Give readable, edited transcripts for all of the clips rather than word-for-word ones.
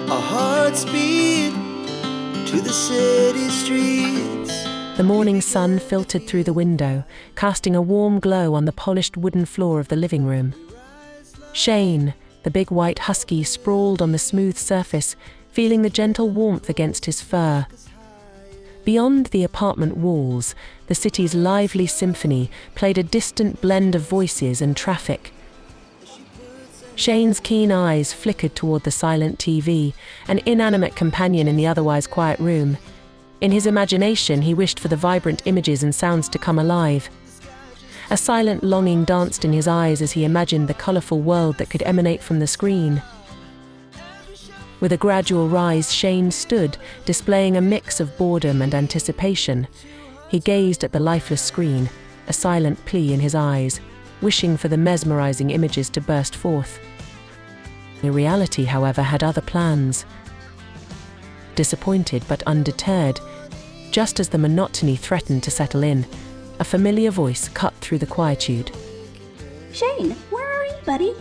Our hearts beat to the city streets. The morning sun filtered through the window, casting a warm glow on the polished wooden floor of the living room. Shane, the big white husky, sprawled on the smooth surface, feeling the gentle warmth against his fur. Beyond the apartment walls, the city's lively symphony played a distant blend of voices and traffic. Shane's keen eyes flickered toward the silent TV, an inanimate companion in the otherwise quiet room. In his imagination, he wished for the vibrant images and sounds to come alive. A silent longing danced in his eyes as he imagined the colorful world that could emanate from the screen. With a gradual rise, Shane stood, displaying a mix of boredom and anticipation. He gazed at the lifeless screen, a silent plea in his eyes, wishing for the mesmerizing images to burst forth. The reality, however, had other plans. Disappointed but undeterred, just as the monotony threatened to settle in, a familiar voice cut through the quietude. Shane, where are you, buddy?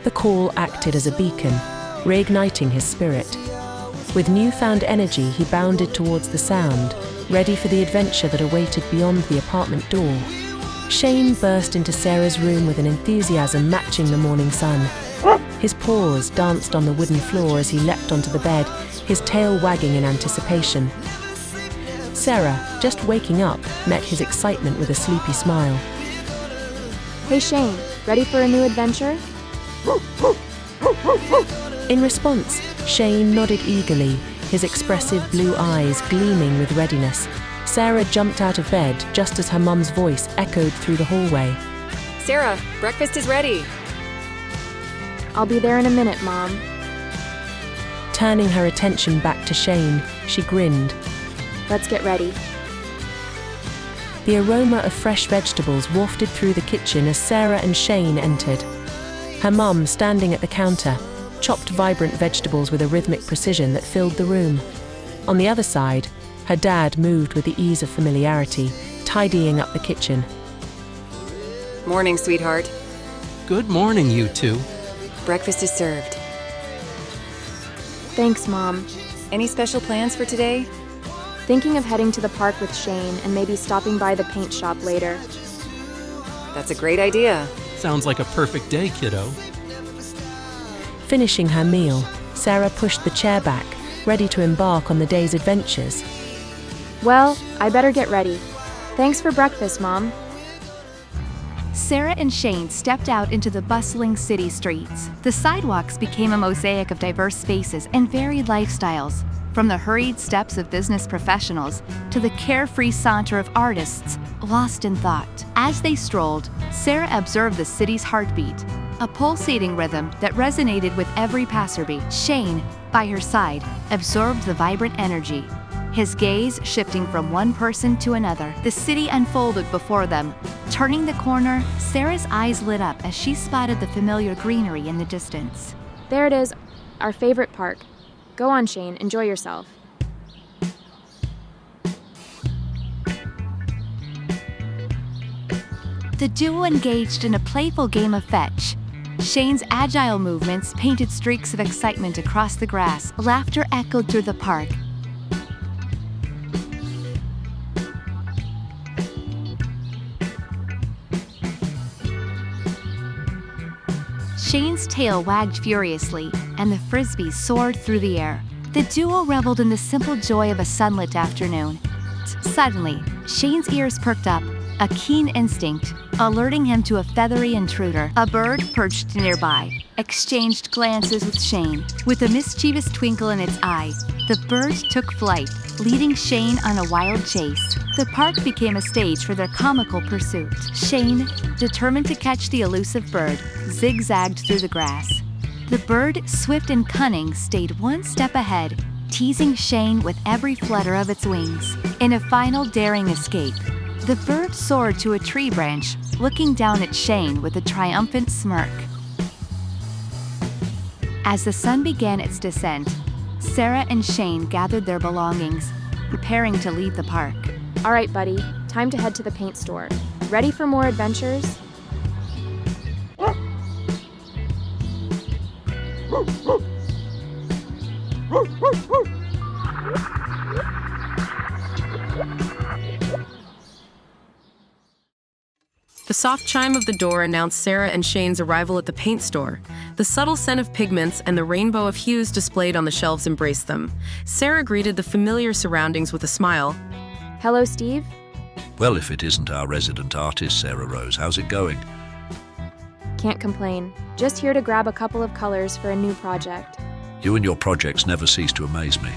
The call acted as a beacon, reigniting his spirit. With newfound energy, he bounded towards the sound, ready for the adventure that awaited beyond the apartment door. Shane burst into Sarah's room with an enthusiasm matching the morning sun. His paws danced on the wooden floor as he leapt onto the bed, his tail wagging in anticipation. Sarah, just waking up, met his excitement with a sleepy smile. Hey Shane, ready for a new adventure? In response, Shane nodded eagerly, his expressive blue eyes gleaming with readiness. Sarah jumped out of bed just as her mum's voice echoed through the hallway. Sarah, breakfast is ready. I'll be there in a minute, Mom. Turning her attention back to Shane, she grinned. Let's get ready. The aroma of fresh vegetables wafted through the kitchen as Sarah and Shane entered. Her mum, standing at the counter, chopped vibrant vegetables with a rhythmic precision that filled the room. On the other side, her dad moved with the ease of familiarity, tidying up the kitchen. Morning, sweetheart. Good morning, you two. Breakfast is served. Thanks, Mom. Any special plans for today? Thinking of heading to the park with Shane and maybe stopping by the paint shop later. That's a great idea. Sounds like a perfect day, kiddo. Finishing her meal, Sarah pushed the chair back, ready to embark on the day's adventures. Well, I better get ready. Thanks for breakfast, Mom. Sarah and Shane stepped out into the bustling city streets. The sidewalks became a mosaic of diverse spaces and varied lifestyles, from the hurried steps of business professionals to the carefree saunter of artists lost in thought. As they strolled, Sarah observed the city's heartbeat, a pulsating rhythm that resonated with every passerby. Shane, by her side, absorbed the vibrant energy, his gaze shifting from one person to another. The city unfolded before them. Turning the corner, Sarah's eyes lit up as she spotted the familiar greenery in the distance. There it is, our favorite park. Go on, Shane, enjoy yourself. The duo engaged in a playful game of fetch. Shane's agile movements painted streaks of excitement across the grass. Laughter echoed through the park. Shane's tail wagged furiously, and the frisbee soared through the air. The duo reveled in the simple joy of a sunlit afternoon. Suddenly, Shane's ears perked up, a keen instinct, alerting him to a feathery intruder. A bird perched nearby, exchanged glances with Shane. With a mischievous twinkle in its eye, the bird took flight, leading Shane on a wild chase. The park became a stage for their comical pursuit. Shane, determined to catch the elusive bird, zigzagged through the grass. The bird, swift and cunning, stayed one step ahead, teasing Shane with every flutter of its wings. In a final daring escape, the bird soared to a tree branch, looking down at Shane with a triumphant smirk. As the sun began its descent, Sarah and Shane gathered their belongings, preparing to leave the park. All right, buddy, time to head to the paint store. Ready for more adventures? The soft chime of the door announced Sarah and Shane's arrival at the paint store. The subtle scent of pigments and the rainbow of hues displayed on the shelves embraced them. Sarah greeted the familiar surroundings with a smile. Hello, Steve? Well, if it isn't our resident artist, Sarah Rose, how's it going? Can't complain. Just here to grab a couple of colors for a new project. You and your projects never cease to amaze me.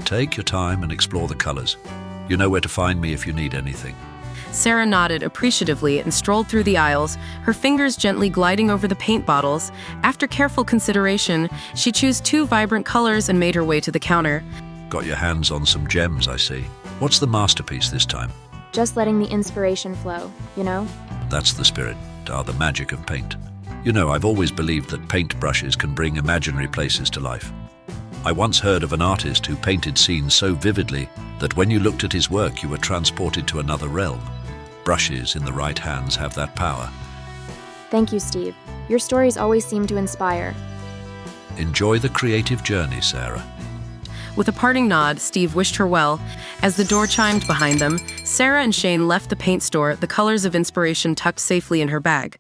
Take your time and explore the colors. You know where to find me if you need anything. Sarah nodded appreciatively and strolled through the aisles, her fingers gently gliding over the paint bottles. After careful consideration, she chose 2 vibrant colors and made her way to the counter. Got your hands on some gems, I see. What's the masterpiece this time? Just letting the inspiration flow, you know? That's the spirit, the magic of paint. You know, I've always believed that paint brushes can bring imaginary places to life. I once heard of an artist who painted scenes so vividly that when you looked at his work, you were transported to another realm. Brushes in the right hands have that power. Thank you, Steve. Your stories always seem to inspire. Enjoy the creative journey, Sarah. With a parting nod, Steve wished her well. As the door chimed behind them, Sarah and Shane left the paint store, the colors of inspiration tucked safely in her bag.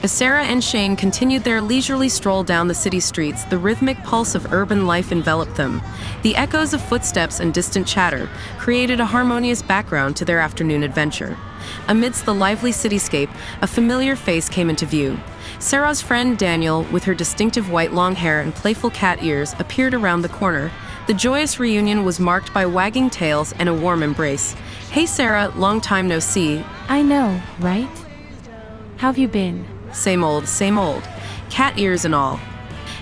As Sarah and Shane continued their leisurely stroll down the city streets, the rhythmic pulse of urban life enveloped them. The echoes of footsteps and distant chatter created a harmonious background to their afternoon adventure. Amidst the lively cityscape, a familiar face came into view. Sarah's friend Daniel, with her distinctive white long hair and playful cat ears, appeared around the corner. The joyous reunion was marked by wagging tails and a warm embrace. "Hey Sarah, long time no see." I know, right? How've you been? Same old, cat ears and all.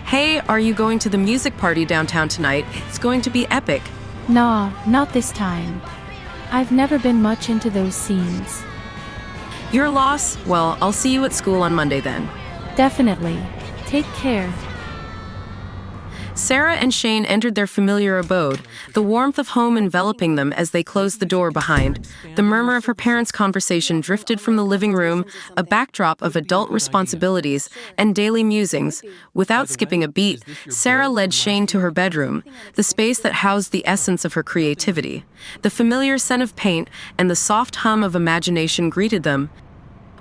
"Hey, are you going to the music party downtown tonight? It's going to be epic." Nah, not this time. I've never been much into those scenes. "Your loss? Well, I'll see you at school on Monday then." Definitely. Take care. Sarah and Shane entered their familiar abode, the warmth of home enveloping them as they closed the door behind. The murmur of her parents' conversation drifted from the living room, a backdrop of adult responsibilities and daily musings. Without skipping a beat, Sarah led Shane to her bedroom, the space that housed the essence of her creativity. The familiar scent of paint and the soft hum of imagination greeted them.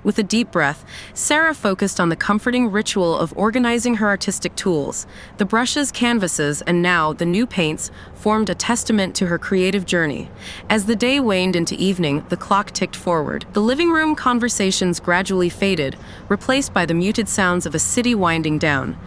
With a deep breath, Sarah focused on the comforting ritual of organizing her artistic tools. The brushes, canvases, and now the new paints formed a testament to her creative journey. As the day waned into evening, the clock ticked forward. The living room conversations gradually faded, replaced by the muted sounds of a city winding down.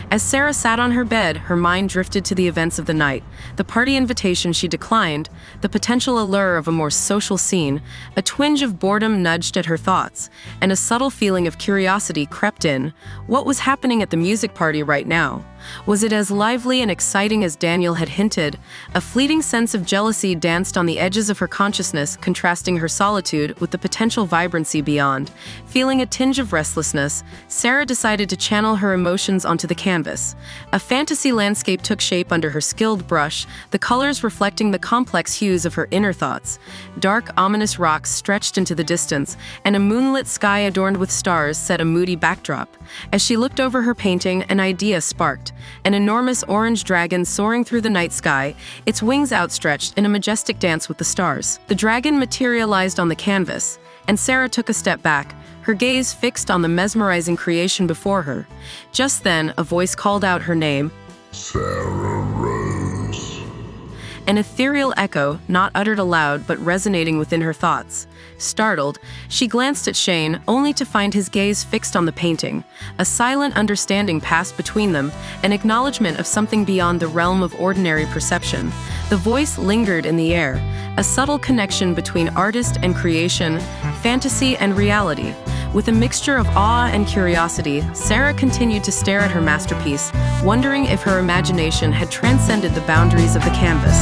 As Sarah sat on her bed, her mind drifted to the events of the night. The party invitation she declined, the potential allure of a more social scene, a twinge of boredom nudged at her thoughts, and a subtle feeling of curiosity crept in. What was happening at the music party right now? Was it as lively and exciting as Daniel had hinted? A fleeting sense of jealousy danced on the edges of her consciousness, contrasting her solitude with the potential vibrancy beyond. Feeling a tinge of restlessness, Sarah decided to channel her emotions onto the canvas. A fantasy landscape took shape under her skilled brush, the colors reflecting the complex hues of her inner thoughts. Dark, ominous rocks stretched into the distance, and a moonlit sky adorned with stars set a moody backdrop. As she looked over her painting, an idea sparked. An enormous orange dragon soaring through the night sky, its wings outstretched in a majestic dance with the stars. The dragon materialized on the canvas, and Sarah took a step back, her gaze fixed on the mesmerizing creation before her. Just then, a voice called out her name. Sarah Rose. An ethereal echo, not uttered aloud but resonating within her thoughts. Startled, she glanced at Shane, only to find his gaze fixed on the painting. A silent understanding passed between them, an acknowledgement of something beyond the realm of ordinary perception. The voice lingered in the air, a subtle connection between artist and creation, fantasy and reality. With a mixture of awe and curiosity, Sarah continued to stare at her masterpiece, wondering if her imagination had transcended the boundaries of the canvas.